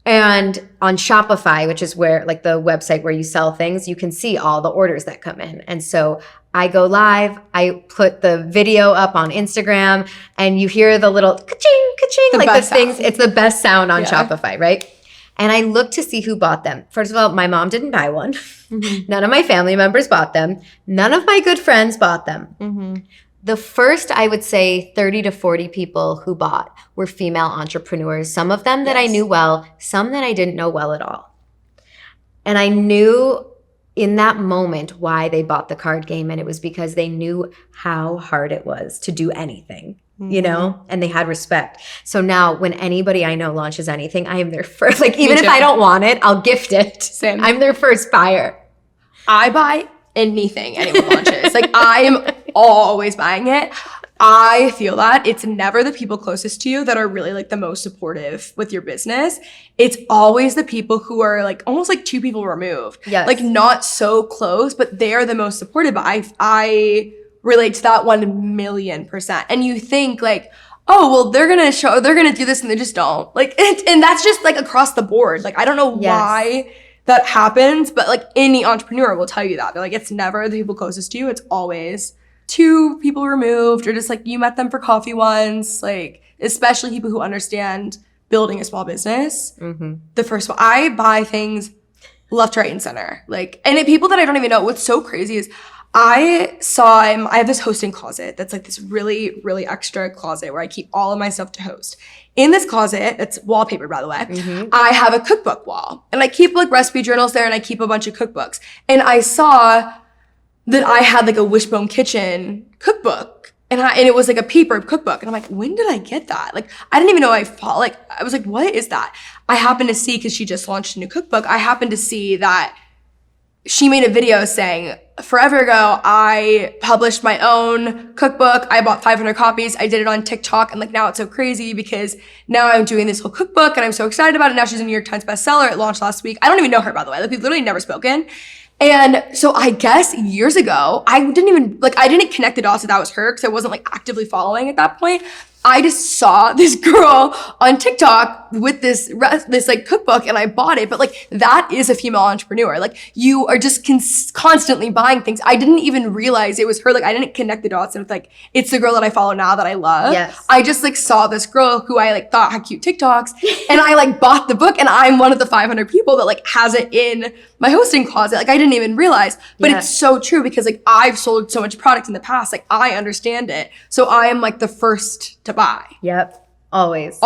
And on Shopify, which is where like the website where you sell things, you can see all the orders that come in. And so I go live, I put the video up on Instagram, and you hear the little ka-ching, ka-ching, like the things. It's the best sound on Shopify, right? And I looked to see who bought them. First of all, my mom didn't buy one. Mm-hmm. None of my family members bought them. None of my good friends bought them. Mm-hmm. The first, I would say, 30 to 40 people who bought were female entrepreneurs. Some of them that I knew well, some that I didn't know well at all. And I knew in that moment why they bought the card game. And it was because they knew how hard it was to do anything. You know, and they had respect. So now when anybody I know launches anything, I am their first, like even if I don't want it, I'll gift it. Same. I'm their first buyer. I buy anything anyone launches. Like I am always buying it. I feel that it's never the people closest to you that are really like the most supportive with your business. It's always the people who are like almost like two people removed. Yes. Like not so close, but they're the most supportive. But I relate to that 1,000,000%. And you think like, oh, well, they're going to do this and they just don't. Like, and that's just like across the board. Like, I don't know why that happens, but like any entrepreneur will tell you that. They're like, it's never the people closest to you. It's always two people removed or just like you met them for coffee once. Like, especially people who understand building a small business. Mm-hmm. The first one, I buy things left, right, and center. Like, and people that I don't even know, what's so crazy is I saw him. I have this hosting closet that's like this really, really extra closet where I keep all of my stuff to host. In this closet, it's wallpaper, by the way, I have a cookbook wall. And I keep like recipe journals there and I keep a bunch of cookbooks. And I saw that I had like a Wishbone Kitchen cookbook. And it was like a paper cookbook. And I'm like, when did I get that? Like, I didn't even know I was like, what is that? I happened to see, because she just launched a new cookbook, I happened to see that she made a video saying, forever ago, I published my own cookbook. I bought 500 copies. I did it on TikTok. And like now it's so crazy because now I'm doing this whole cookbook and I'm so excited about it. Now she's a New York Times bestseller. It launched last week. I don't even know her, by the way. Like, we've literally never spoken. And so I guess years ago, I didn't connect the dots that was her because I wasn't like actively following at that point. I just saw this girl on TikTok with this like cookbook and I bought it. But like, that is a female entrepreneur. Like, you are just constantly buying things. I didn't even realize it was her. Like, I didn't connect the dots. And it's like, it's the girl that I follow now that I love. Yes. I just like saw this girl who I like thought had cute TikToks and I like bought the book and I'm one of the 500 people that like has it in my hosting closet. Like, I didn't even realize, but It's so true because like I've sold so much product in the past. Like, I understand it. So I am like the first to buy. Yep. Always.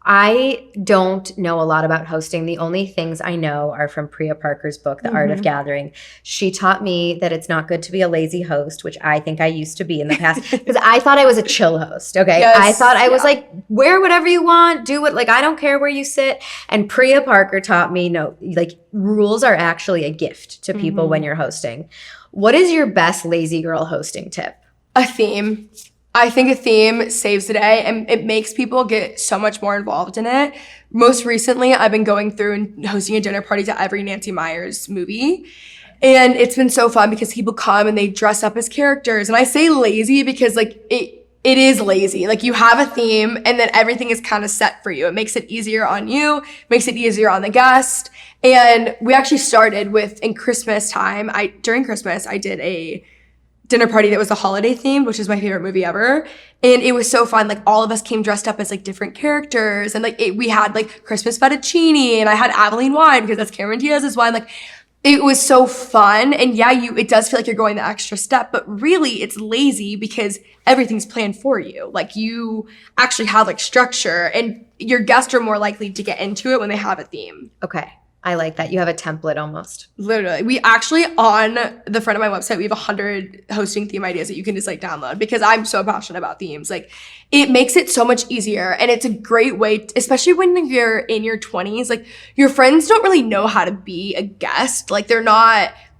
I don't know a lot about hosting. The only things I know are from Priya Parker's book, The Art of Gathering. She taught me that it's not good to be a lazy host, which I think I used to be in the past because I thought I was a chill host. Okay. Yes. I thought I was like, wear whatever you want, do it. Like, I don't care where you sit. And Priya Parker taught me, no, like, rules are actually a gift to people when you're hosting. What is your best lazy girl hosting tip? A theme. I think a theme saves the day and it makes people get so much more involved in it. Most recently, I've been going through and hosting a dinner party to every Nancy Meyers movie. And it's been so fun because people come and they dress up as characters. And I say lazy because like it is lazy. Like, you have a theme and then everything is kind of set for you. It makes it easier on you, makes it easier on the guest. And we actually started with, in Christmas time, during Christmas, I did a dinner party that was the holiday themed, which is my favorite movie ever. And it was so fun. Like, all of us came dressed up as like different characters. And like we had like Christmas fettuccine and I had Abilene wine because that's Cameron Diaz's wine. Like, it was so fun. And yeah, it does feel like you're going the extra step, but really it's lazy because everything's planned for you. Like, you actually have like structure and your guests are more likely to get into it when they have a theme. Okay. I like that. You have a template almost. Literally. We actually, on the front of my website, we have 100 hosting theme ideas that you can just like download because I'm so passionate about themes. Like, it makes it so much easier and it's a great way, especially when you're in your 20s, like, your friends don't really know how to be a guest. Like, they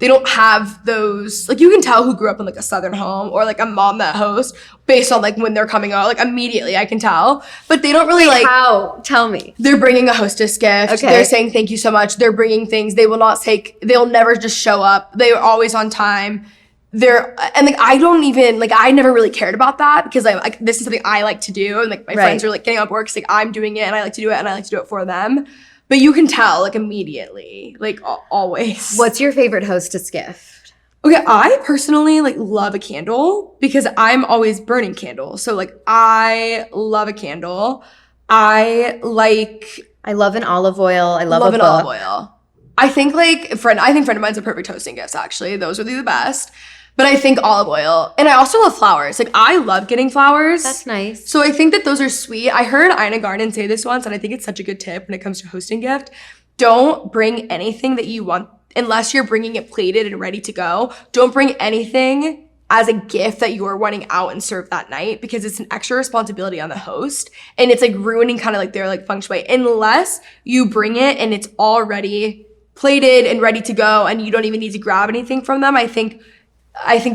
don't have those, like, you can tell who grew up in like a Southern home or like a mom that hosts based on like when they're coming out. Like, immediately I can tell, but they don't really like. How? Tell me. They're bringing a hostess gift. Okay. They're saying thank you so much. They're bringing things. They'll never just show up. They are always on time. I never really cared about that because this is something I like to do. And like my friends are like getting on board because like I'm doing it and I like to do it and I like to do it for them. But you can tell like immediately, like always. What's your favorite hostess gift? Okay, I personally like love a candle because I'm always burning candles. So like I love a candle. I love an olive oil. I love an olive oil. I think friend of mine's a perfect hosting gifts actually. Those would be the best. But I think olive oil. And I also love flowers. Like, I love getting flowers. That's nice. So I think that those are sweet. I heard Ina Garten say this once, and I think it's such a good tip when it comes to hosting gift. Don't bring anything that you want unless you're bringing it plated and ready to go. Don't bring anything as a gift that you are wanting out and serve that night because it's an extra responsibility on the host. And it's like ruining kind of like their like feng shui unless you bring it and it's already plated and ready to go and you don't even need to grab anything from them. I think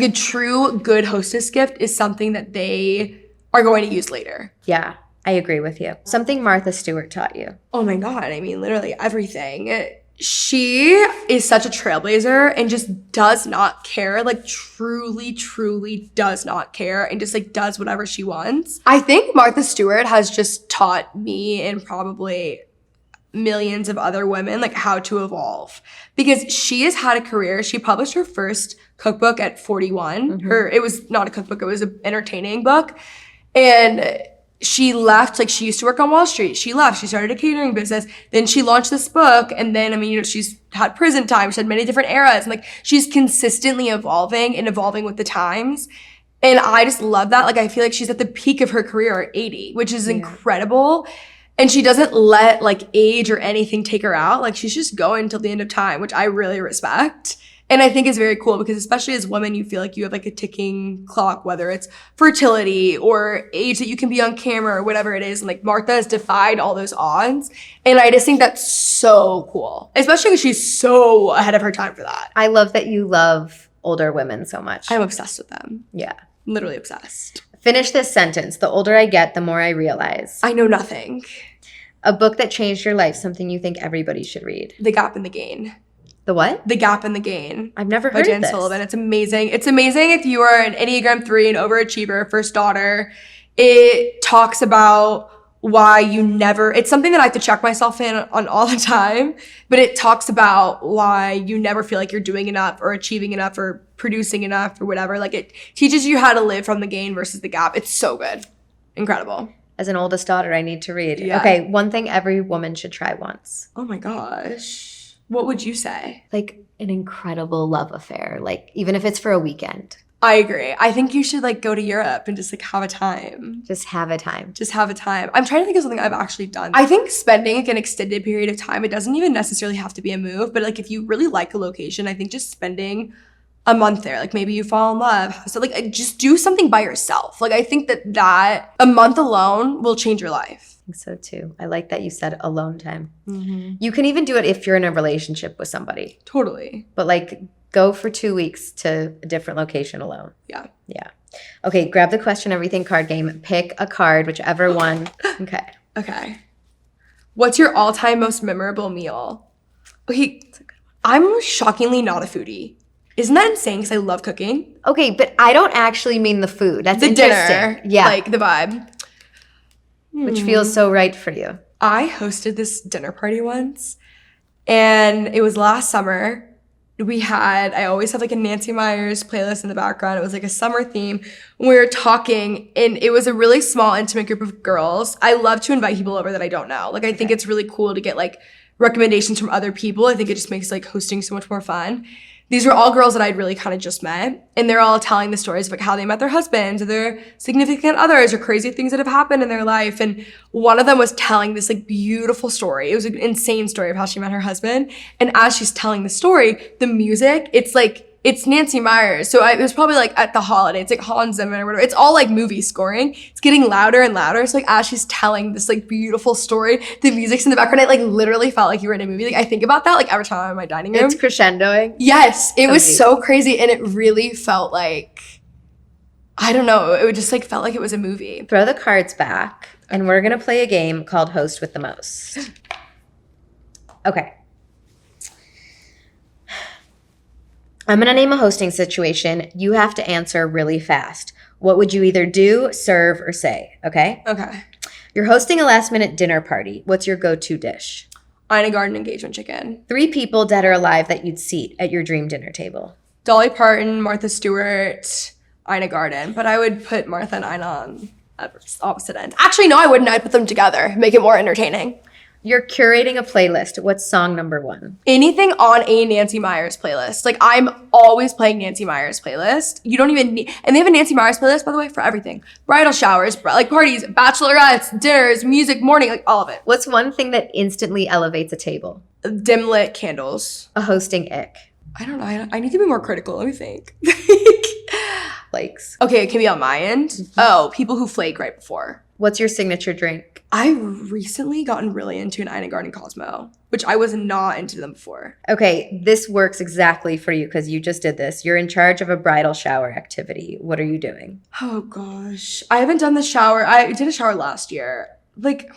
a true good hostess gift is something that they are going to use later. Yeah, I agree with you. Something Martha Stewart taught you. Oh my God. I mean, literally everything. She is such a trailblazer and just does not care, like truly, truly does not care and just like does whatever she wants. I think Martha Stewart has just taught me and probably millions of other women like how to evolve because she has had a career. She published her first cookbook at 41. It was not a cookbook, it was an entertaining book. And she left, like she used to work on Wall Street. She left, she started a catering business. Then she launched this book. And then, I mean, you know, she's had prison time. She's had many different eras. And like, she's consistently evolving and evolving with the times. And I just love that. Like, I feel like she's at the peak of her career at 80, which is incredible. And she doesn't let like age or anything take her out. Like, she's just going till the end of time, which I really respect. And I think it's very cool because especially as women, you feel like you have like a ticking clock, whether it's fertility or age that you can be on camera or whatever it is. And like Martha has defied all those odds. And I just think that's so cool, especially because she's so ahead of her time for that. I love that you love older women so much. I'm obsessed with them. Yeah. Literally obsessed. Finish this sentence. The older I get, the more I realize. I know nothing. A book that changed your life, something you think everybody should read. The Gap and the Gain. The what? The Gap and the Gain. I've never by heard Jan of this. Sullivan. It's amazing. It's amazing if you are an Enneagram 3 and overachiever, first daughter. It talks about why you never, it's something that I have to check myself in on all the time, but it talks about why you never feel like you're doing enough or achieving enough or producing enough or whatever. Like, it teaches you how to live from the gain versus the gap. It's so good. Incredible. As an oldest daughter, I need to read. Yeah. Okay, one thing every woman should try once. Oh my gosh. What would you say? Like an incredible love affair. Like, even if it's for a weekend. I agree. I think you should like go to Europe and just like have a time. Just have a time. Just have a time. I'm trying to think of something I've actually done. I think spending like an extended period of time, it doesn't even necessarily have to be a move, but like if you really like a location, I think just spending a month there, like maybe you fall in love. So like just do something by yourself. Like I think that a month alone will change your life. I think so too. I like that you said alone time. Mm-hmm. You can even do it if you're in a relationship with somebody. Totally. But like go for 2 weeks to a different location alone. Yeah. Yeah. Okay, grab the question everything card game. Pick a card, whichever one. Okay. Okay. What's your all-time most memorable meal? Okay, I'm shockingly not a foodie. Isn't that insane? Because I love cooking. Okay, but I don't actually mean the food. That's The interesting. dinner. Yeah. Like the vibe. Which feels so right for you. I hosted this dinner party once, and it was last summer. I always have like a Nancy Meyers playlist in the background. It was like a summer theme. We were talking, and it was a really small, intimate group of girls. I love to invite people over that I don't know. Like, I think it's really cool to get like recommendations from other people. I think it just makes like hosting so much more fun. These were all girls that I'd really kind of just met, and they're all telling the stories of like how they met their husbands or their significant others or crazy things that have happened in their life. And one of them was telling this like beautiful story. It was an insane story of how she met her husband. And as she's telling the story, the music, it's Nancy Meyers. So it was probably like at the holiday. It's like Hans Zimmer or whatever. It's all like movie scoring. It's getting louder and louder. So like as she's telling this like beautiful story, the music's in the background. It like literally felt like you were in a movie. Like I think about that like every time I'm in my dining room. It's crescendoing. Yes, it was Amazing. so crazy, and it really felt like, I don't know, it just like felt like it was a movie. Throw the cards back, and we're going to play a game called Host with the Most. Okay. I'm going to name a hosting situation. You have to answer really fast. What would you either do, serve, or say? Okay? Okay. You're hosting a last-minute dinner party. What's your go-to dish? Ina Garden engagement chicken. 3 people, dead or alive, that you'd seat at your dream dinner table. Dolly Parton, Martha Stewart, Ina Garden. But I would put Martha and Ina on opposite end. Actually, no, I wouldn't. I'd put them together. Make it more entertaining. You're curating a playlist. What's song number 1? Anything on a Nancy Meyers playlist. Like, I'm always playing Nancy Meyers playlist. You don't even need, and they have a Nancy Meyers playlist, by the way, for everything. Bridal showers, like parties, bachelorettes, dinners, music, morning, like all of it. What's one thing that instantly elevates a table? Dim lit candles. A hosting ick. I don't know. I need to be more critical. Let me think. Likes. Okay, it can be on my end. Oh, people who flake right before. What's your signature drink? I've recently gotten really into an Ina Garden Cosmo, which I was not into them before. Okay, this works exactly for you because you just did this. You're in charge of a bridal shower activity. What are you doing? Oh gosh. I haven't done the shower. I did a shower last year. Like,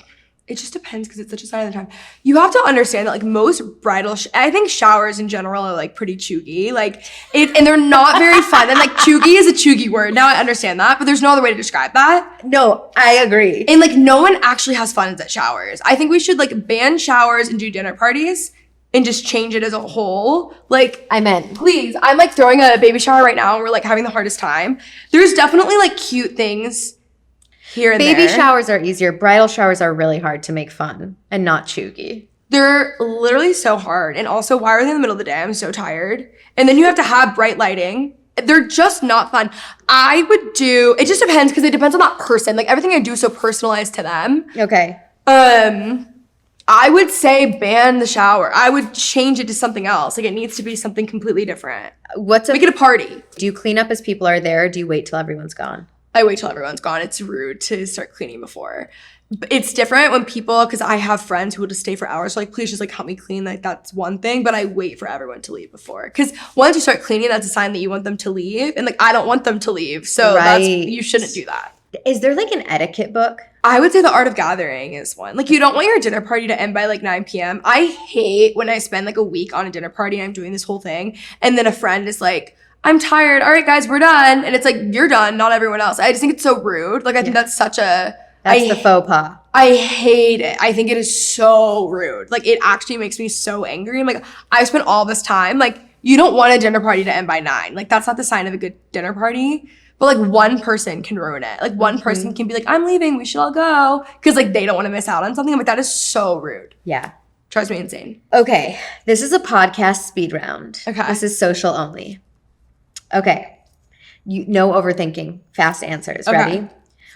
it just depends because it's such a sign of the time. You have to understand that like most bridal, I think showers in general are like pretty chuggy. Like and they're not very fun. And like chuggy is a chuggy word. Now I understand that, but there's no other way to describe that. No, I agree. And like no one actually has fun at showers. I think we should like ban showers and do dinner parties and just change it as a whole. Like, I'm in. please, I'm like throwing a baby shower right now and we're like having the hardest time. There's definitely like cute things. here and Baby there. showers are easier. Bridal showers are really hard to make fun and not chuggy. They're literally so hard. And also, why are they in the middle of the day? I'm so tired. And then you have to have bright lighting. They're just not fun. I would do, it just depends because it depends on that person. Like everything I do is so personalized to them. Okay. I would say ban the shower. I would change it to something else. Like it needs to be something completely different. Make it a party. Do you clean up as people are there or do you wait till everyone's gone? I wait till everyone's gone. It's rude to start cleaning before. It's different when people, because I have friends who will just stay for hours. So like, please just like help me clean. Like that's one thing. But I wait for everyone to leave before. Because once you start cleaning, that's a sign that you want them to leave. And like, I don't want them to leave. So you shouldn't do that. Is there like an etiquette book? I would say the art of gathering is one. Like you don't want your dinner party to end by like 9 p.m. I hate when I spend like a week on a dinner party and I'm doing this whole thing. And then a friend is like, I'm tired. All right, guys, we're done. And it's like, you're done, not everyone else. I just think it's so rude. Like, I think that's such a... That's the faux pas. I hate it. I think it is so rude. Like, it actually makes me so angry. I'm like, I've spent all this time. Like, you don't want a dinner party to end by 9. Like, that's not the sign of a good dinner party. But, like, one person can ruin it. Like, one person can be like, I'm leaving. We should all go. Because, like, they don't want to miss out on something. I'm like, that is so rude. Yeah. Drives me insane. Okay. This is a podcast speed round. Okay. This is social only. Okay. No overthinking. Fast answers. Okay. Ready?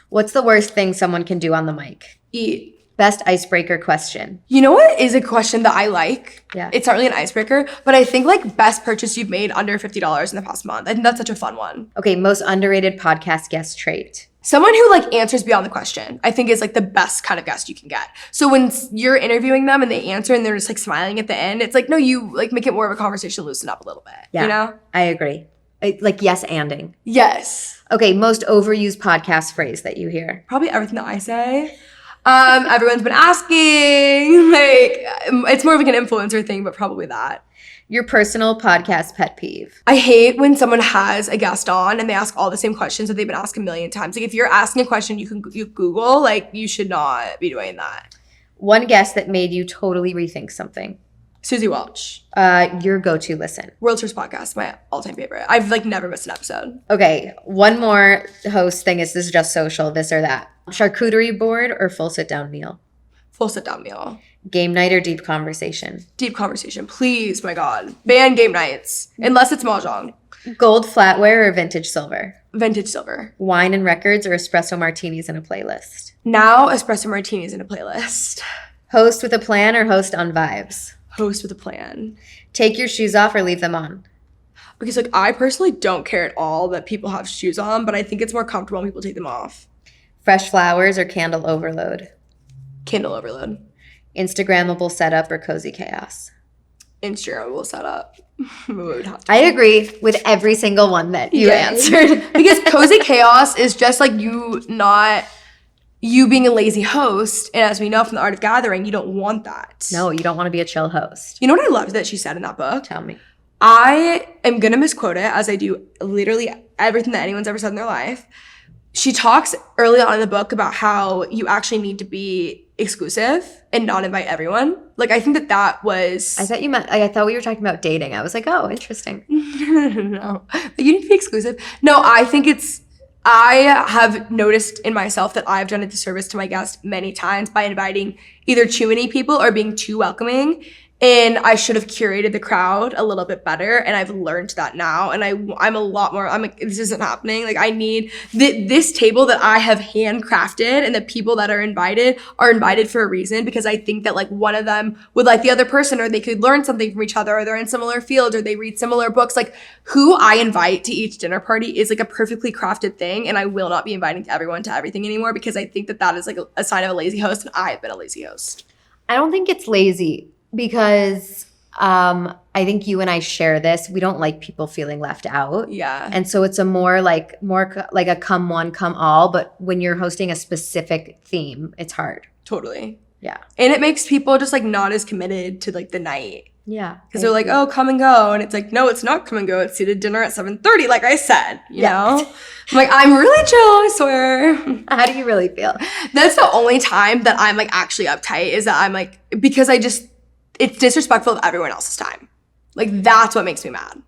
What's the worst thing someone can do on the mic? Eat. Best icebreaker question. You know what is a question that I like? Yeah. It's not really an icebreaker, but I think like best purchase you've made under $50 in the past month. I think that's such a fun one. Okay. Most underrated podcast guest trait. Someone who like answers beyond the question, I think is like the best kind of guest you can get. So when you're interviewing them and they answer and they're just like smiling at the end, it's like, no, you like make it more of a conversation, loosen up a little bit. Yeah. You know? I agree. Like yes-anding. Yes. Okay. Most overused podcast phrase that you hear. Probably everything that I say. Everyone's been asking, like, it's more of like an influencer thing, but probably that. Your personal podcast pet peeve. I hate when someone has a guest on and they ask all the same questions that they've been asked a million times. Like if you're asking a question you Google, like you should not be doing that. One guest that made you totally rethink something. Susie Welch. Your go-to listen. World's First Podcast, my all-time favorite. I've like never missed an episode. Okay, one more host thing is this is just social, this or that. Charcuterie board or full sit-down meal? Full sit-down meal. Game night or deep conversation? Deep conversation. Please, my God. Ban game nights. Unless it's mahjong. Gold flatware or vintage silver? Vintage silver. Wine and records or espresso martinis in a playlist? Now espresso martinis in a playlist. Host with a plan or host on vibes? Host with a plan. Take your shoes off or leave them on? Because like I personally don't care at all that people have shoes on, but I think it's more comfortable when people take them off. Fresh flowers or candle overload? Candle overload. Instagrammable setup or cozy chaos? Instagrammable setup. I agree with every single one that you answered. Because cozy chaos is just like you being a lazy host. And as we know from the Art of Gathering, you don't want that. No, you don't want to be a chill host. You know what I loved that she said in that book? Tell me. I am going to misquote it as I do literally everything that anyone's ever said in their life. She talks early on in the book about how you actually need to be exclusive and not invite everyone. Like, I think that was... I thought we were talking about dating. I was like, oh, interesting. No. You need to be exclusive. No, I think I have noticed in myself that I've done a disservice to my guests many times by inviting either too many people or being too welcoming. And I should have curated the crowd a little bit better. And I've learned that now. And I'm a lot more, I'm like, this isn't happening. Like I need this table that I have handcrafted, and the people that are invited for a reason, because I think that like one of them would like the other person, or they could learn something from each other, or they're in similar fields, or they read similar books. Like who I invite to each dinner party is like a perfectly crafted thing. And I will not be inviting everyone to everything anymore, because I think that is like a sign of a lazy host. And I have been a lazy host. I don't think it's lazy. Because I think you and I share this. We don't like people feeling left out. Yeah. And so it's more like a come one, come all. But when you're hosting a specific theme, it's hard. Totally. Yeah. And it makes people just like not as committed to like the night. Yeah. Because they're like, oh, come and go. And it's like, no, it's not come and go. It's seated dinner at 7:30, like I said, you know? I'm like, I'm really chill, I swear. How do you really feel? That's the only time that I'm like actually uptight, is that I'm like, because it's disrespectful of everyone else's time. Like that's what makes me mad.